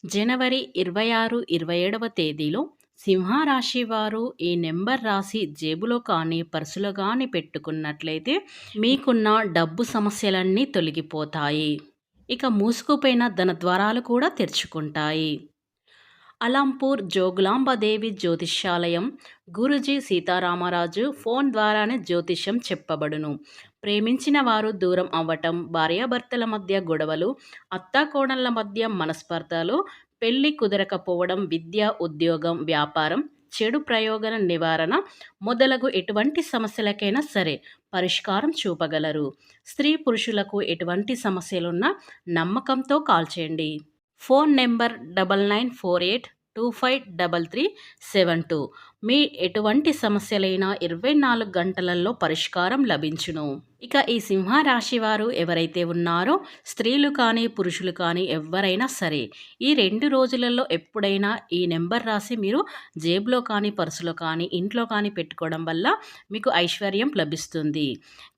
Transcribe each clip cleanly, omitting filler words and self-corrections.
జనవరి 26, 27వ తేదీలో సింహరాశి వారు ఈ నెంబర్ రాసి జేబులో కానీ పర్సులో కానీ పెట్టుకున్నట్లయితే మీకున్న డబ్బు సమస్యలన్నీ తొలగిపోతాయి. ఇక మూసుకుపోయిన ధన ద్వారాలు కూడా తెరుచుకుంటాయి. అలంపూర్ జోగులాంబదేవి జ్యోతిష్యాలయం గురూజీ సీతారామరాజు ఫోన్ ద్వారానే జ్యోతిష్యం చెప్పబడును. ప్రేమించిన వారు దూరం అవ్వటం, భార్యాభర్తల మధ్య గొడవలు, అత్తాకోడళ్ల మధ్య మనస్పర్ధలు, పెళ్లి కుదరకపోవడం, విద్య, ఉద్యోగం, వ్యాపారం, చెడు ప్రయోగన నివారణ మొదలగు ఎటువంటి సమస్యలకైనా సరే పరిష్కారం చూపగలరు. స్త్రీ పురుషులకు ఎటువంటి సమస్యలున్నా నమ్మకంతో కాల్ చేయండి. Phone number 9948253372. మీ ఎటువంటి సమస్యలైనా 24 గంటలలో పరిష్కారం లభించును. ఇక ఈ సింహరాశి వారు ఎవరైతే ఉన్నారో స్త్రీలు కానీ పురుషులు కానీ ఎవరైనా సరే ఈ 2 రోజులలో ఎప్పుడైనా ఈ నెంబర్ రాసి మీరు జేబులో కానీ పర్సులో కానీ ఇంట్లో కానీ పెట్టుకోవడం వల్ల మీకు ఐశ్వర్యం లభిస్తుంది.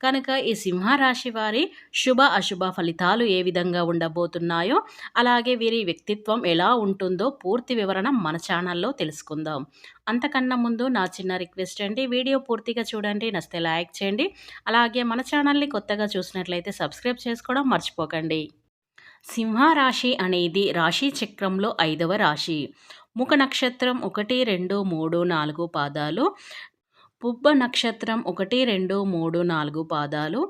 కనుక ఈ సింహరాశి వారి శుభ అశుభ ఫలితాలు ఏ విధంగా ఉండబోతున్నాయో, అలాగే వీరి వ్యక్తిత్వం ఎలా ఉంటుందో పూర్తి వివరణ మన ఛానల్లో తెలుసుకుందాం. అంతకన్నా ముందు నా చిన్న రిక్వెస్ట్ అండి, వీడియో పూర్తిగా చూడండి, నచ్చితే లైక్ చేయండి. అలాగే మన ఛానల్ని కొత్తగా చూసినట్లయితే సబ్స్క్రైబ్ చేసుకోవడం మర్చిపోకండి. సింహరాశి అనేది రాశి చక్రంలో 5వ రాశి. ముఖ నక్షత్రం 1, 2, 3, 4 పాదాలు, పుబ్బ నక్షత్రం 1, 2, 3, 4 పాదాలు,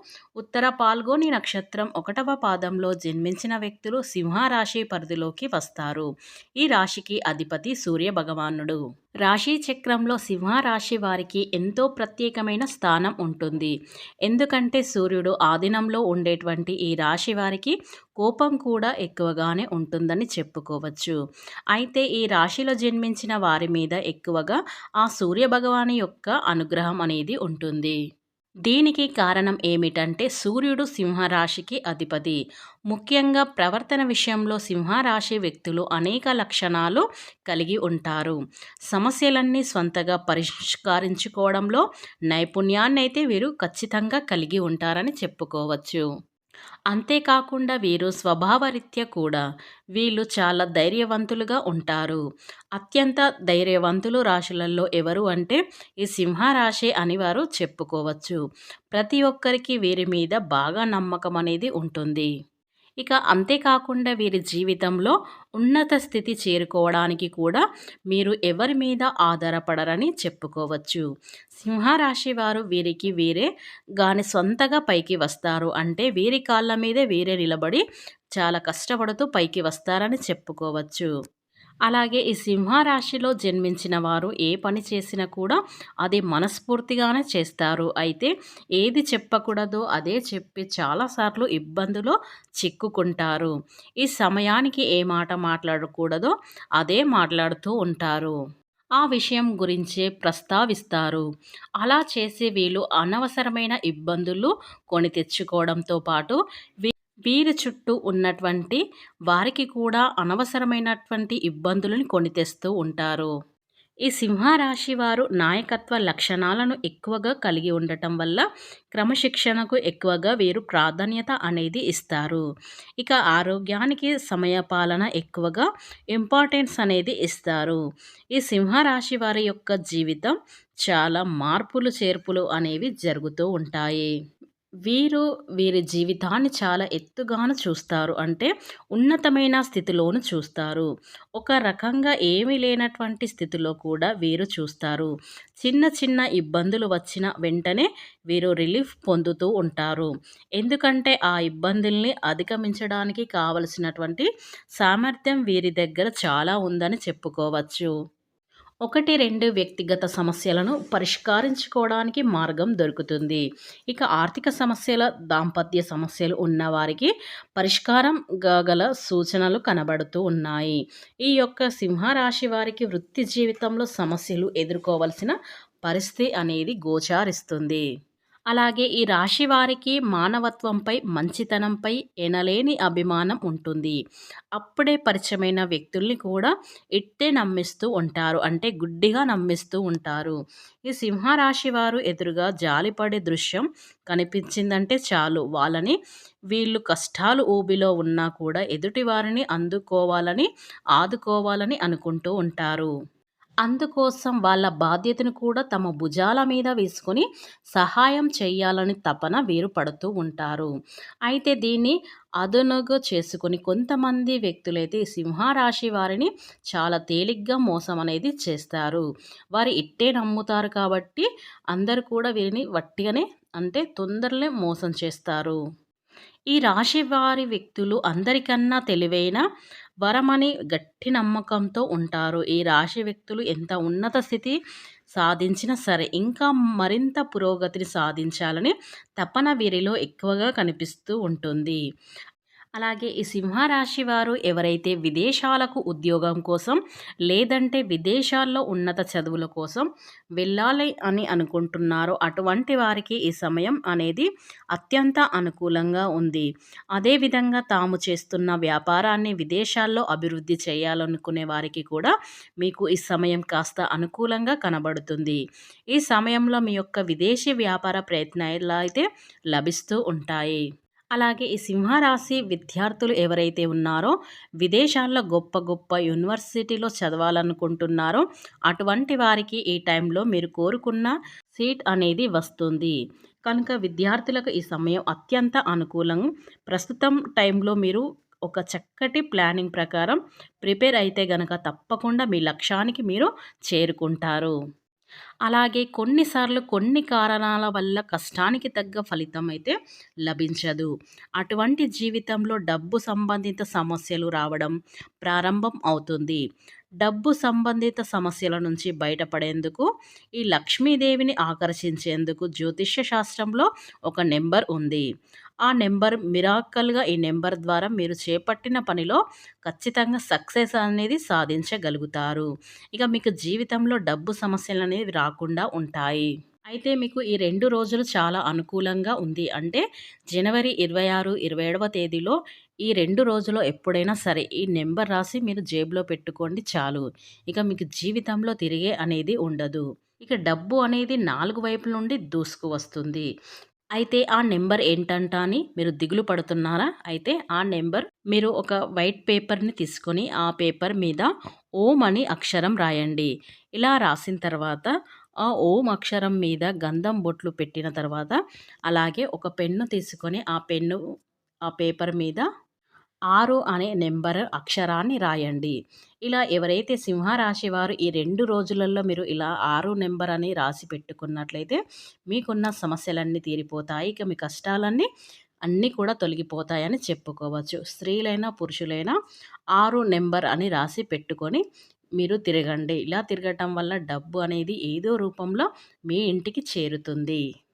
ఉత్తర పాల్గొని నక్షత్రం 1వ పాదంలో జన్మించిన వ్యక్తులు సింహరాశి పరిధిలోకి వస్తారు. ఈ రాశికి అధిపతి సూర్య భగవానుడు. రాశి చక్రంలో సింహరాశి వారికి ఎంతో ప్రత్యేకమైన స్థానం ఉంటుంది. ఎందుకంటే సూర్యుడు ఆధీనంలో ఉండేటువంటి ఈ రాశి వారికి కోపం కూడా ఎక్కువగానే ఉంటుందని చెప్పుకోవచ్చు. అయితే ఈ రాశిలో జన్మించిన వారి మీద ఎక్కువగా ఆ సూర్య భగవాని యొక్క అనుగ్రహం అనేది ఉంటుంది. దీనికి కారణం ఏమిటంటే సూర్యుడు సింహరాశికి అధిపతి. ముఖ్యంగా ప్రవర్తన విషయంలో సింహరాశి వ్యక్తులు అనేక లక్షణాలు కలిగి ఉంటారు. సమస్యలన్నీ స్వంతగా పరిష్కరించుకోవడంలో నైపుణ్యాన్ని అయితే వీరు ఖచ్చితంగా కలిగి ఉంటారని చెప్పుకోవచ్చు. అంతేకాకుండా వీరు స్వభావరీత్యా కూడా వీళ్ళు చాలా ధైర్యవంతులుగా ఉంటారు. అత్యంత ధైర్యవంతులు రాశులలో ఎవరు అంటే ఈ సింహరాశి అని వారు చెప్పుకోవచ్చు. ప్రతి ఒక్కరికి వీరి మీద బాగా నమ్మకం అనేది ఉంటుంది. ఇక అంతేకాకుండా వీరి జీవితంలో ఉన్నత స్థితి చేరుకోవడానికి కూడా మీరు ఎవరి మీద ఆధారపడరని చెప్పుకోవచ్చు. సింహరాశి వారు వీరికి వీరే గాని సొంతగా పైకి వస్తారు. అంటే వీరి కాళ్ళ మీదే వీరే నిలబడి చాలా కష్టపడుతూ పైకి వస్తారని చెప్పుకోవచ్చు. అలాగే ఈ సింహరాశిలో జన్మించిన వారు ఏ పని చేసినా కూడా అది మనస్ఫూర్తిగానే చేస్తారు. అయితే ఏది చెప్పకూడదో అదే చెప్పి చాలాసార్లు ఇబ్బందులో చిక్కుకుంటారు. ఈ సమయానికి ఏ మాట మాట్లాడకూడదో అదే మాట్లాడుతూ ఉంటారు. ఆ విషయం గురించే ప్రస్తావిస్తారు. అలా చేసి వీళ్ళు అనవసరమైన ఇబ్బందులు కొని తెచ్చుకోవడంతో పాటు వీరి చుట్టూ ఉన్నటువంటి వారికి కూడా అనవసరమైనటువంటి ఇబ్బందులను కొని తెస్తూ ఉంటారు. ఈ సింహరాశి వారు నాయకత్వ లక్షణాలను ఎక్కువగా కలిగి ఉండటం వల్ల క్రమశిక్షణకు ఎక్కువగా వీరు ప్రాధాన్యత అనేది ఇస్తారు. ఇక ఆరోగ్యానికి సమయపాలన ఎక్కువగా ఇంపార్టెన్స్ అనేది ఇస్తారు. ఈ సింహరాశి వారి యొక్క జీవితం చాలా మార్పులు చేర్పులు అనేవి జరుగుతూ ఉంటాయి. వీరు వీరి జీవితాన్ని చాలా ఎత్తుగాను చూస్తారు. అంటే ఉన్నతమైన స్థితిలోను చూస్తారు. ఒక రకంగా ఏమీ లేనటువంటి స్థితిలో కూడా వీరు చూస్తారు. చిన్న చిన్న ఇబ్బందులు వచ్చిన వెంటనే వీరు రిలీఫ్ పొందుతూ ఉంటారు. ఎందుకంటే ఆ ఇబ్బందుల్ని అధిగమించడానికి కావలసినటువంటి సామర్థ్యం వీరి దగ్గర చాలా ఉందని చెప్పుకోవచ్చు. 1, 2 వ్యక్తిగత సమస్యలను పరిష్కరించుకోవడానికి మార్గం దొరుకుతుంది. ఇక ఆర్థిక సమస్యల, దాంపత్య సమస్యలు ఉన్నవారికి పరిష్కారం గల సూచనలు కనబడుతూ ఉన్నాయి. ఈ యొక్క సింహరాశి వారికి వృత్తి జీవితంలో సమస్యలు ఎదుర్కోవలసిన పరిస్థితి అనేది గోచారిస్తుంది. అలాగే ఈ రాశి వారికి మానవత్వంపై, మంచితనంపై ఎనలేని అభిమానం ఉంటుంది. అప్పుడే పరిచయమైన వ్యక్తుల్ని కూడా ఇట్టే నమ్మిస్తూ ఉంటారు. అంటే గుడ్డిగా నమ్మిస్తూ ఉంటారు. ఈ సింహరాశి వారు ఎదురుగా జాలిపడే దృశ్యం కనిపించిందంటే చాలు, వాళ్ళని వీళ్ళు కష్టాలు ఊబిలో ఉన్నా కూడా ఎదుటి వారిని అందుకోవాలని, ఆదుకోవాలని అనుకుంటూ ఉంటారు. అందుకోసం వాళ్ళ బాధ్యతను కూడా తమ భుజాల మీద వేసుకొని సహాయం చేయాలని తపన వీరు పడుతూ ఉంటారు. అయితే దీన్ని అదునుగా చేసుకొని కొంతమంది వ్యక్తులైతే ఈ సింహరాశి వారిని చాలా తేలిగ్గా మోసం అనేది చేస్తారు. వారు ఇట్టే నమ్ముతారు కాబట్టి అందరూ కూడా వీరిని వట్టిగానే, అంటే తొందరలే మోసం చేస్తారు. ఈ రాశి వారి వ్యక్తులు అందరికన్నా తెలివైన వరమని గట్టి నమ్మకంతో ఉంటారు. ఈ రాశి వ్యక్తులు ఎంత ఉన్నత స్థితి సాధించినా సరే, ఇంకా మరింత పురోగతిని సాధించాలని తపన వీరిలో ఎక్కువగా కనిపిస్తూ ఉంటుంది. అలాగే ఈ సింహరాశి వారు ఎవరైతే విదేశాలకు ఉద్యోగం కోసం, లేదంటే విదేశాల్లో ఉన్నత చదువుల కోసం వెళ్ళాలి అని అనుకుంటున్నారో అటువంటి వారికి ఈ సమయం అనేది అత్యంత అనుకూలంగా ఉంది. అదేవిధంగా తాము చేస్తున్న వ్యాపారాన్ని విదేశాల్లో అభివృద్ధి చేయాలనుకునే వారికి కూడా మీకు ఈ సమయం కాస్త అనుకూలంగా కనబడుతుంది. ఈ సమయంలో మీ యొక్క విదేశీ వ్యాపార ప్రయత్నాలు అయితే లభిస్తూ ఉంటాయి. అలాగే ఈ సింహరాశి విద్యార్థులు ఎవరైతే ఉన్నారో విదేశాల్లో గొప్ప గొప్ప యూనివర్సిటీలో చదవాలనుకుంటున్నారో అటువంటి వారికి ఈ టైంలో మీరు కోరుకున్న సీట్ అనేది వస్తుంది. కనుక విద్యార్థులకు ఈ సమయం అత్యంత అనుకూలం. ప్రస్తుతం టైంలో మీరు ఒక చక్కటి ప్లానింగ్ ప్రకారం ప్రిపేర్ అయితే గనక తప్పకుండా మీ లక్ష్యానికి మీరు చేరుకుంటారు. అలాగే కొన్నిసార్లు కొన్ని కారణాల వల్ల కష్టానికి తగ్గ ఫలితం అయితే లభించదు. అటువంటి జీవితంలో డబ్బు సంబంధిత సమస్యలు రావడం ప్రారంభం అవుతుంది. డబ్బు సంబంధిత సమస్యల నుంచి బయటపడేందుకు ఈ లక్ష్మీదేవిని ఆకర్షించేందుకు జ్యోతిష్య శాస్త్రంలో ఒక నెంబర్ ఉంది. ఆ నెంబర్ మిరాకల్‌గా ఈ నెంబర్ ద్వారా మీరు చేపట్టిన పనిలో ఖచ్చితంగా సక్సెస్ అనేది సాధించగలుగుతారు. ఇక మీకు జీవితంలో డబ్బు సమస్యలనేవి రాకుండా ఉంటాయి. అయితే మీకు ఈ 2 రోజులు చాలా అనుకూలంగా ఉంది. అంటే జనవరి 26, 27వ తేదీలో ఈ 2 రోజుల్లో ఎప్పుడైనా సరే ఈ నెంబర్ రాసి మీరు జేబులో పెట్టుకోండి చాలు. ఇక మీకు జీవితంలో తిరిగే అనేది ఉండదు. ఇక డబ్బు అనేది 4 వైపుల నుండి దూసుకు వస్తుంది. అయితే ఆ నెంబర్ ఏంటంటా అని మీరు దిగులు పడుతున్నారా? అయితే ఆ నెంబర్ మీరు ఒక వైట్ పేపర్‌ని తీసుకొని ఆ పేపర్ మీద ఓం అని అక్షరం రాయండి. ఇలా రాసిన తర్వాత ఆ ఓం అక్షరం మీద గంధం బొట్లు పెట్టిన తర్వాత అలాగే ఒక పెన్ను తీసుకొని ఆ పేపర్ మీద 6 అనే నెంబర్ అక్షరాన్ని రాయండి. ఇలా ఎవరైతే సింహరాశి వారు ఈ 2 రోజులలో మీరు ఇలా 6 నెంబర్ అని రాసి పెట్టుకున్నట్లయితే మీకున్న సమస్యలన్నీ తీరిపోతాయి. ఇక మీ కష్టాలన్నీ అన్నీ కూడా తొలగిపోతాయని చెప్పుకోవచ్చు. స్త్రీలైనా, పురుషులైనా 6 నెంబర్ అని రాసి పెట్టుకొని మీరు తిరగండి. ఇలా తిరగటం వల్ల డబ్బు అనేది ఏదో రూపంలో మీ ఇంటికి చేరుతుంది.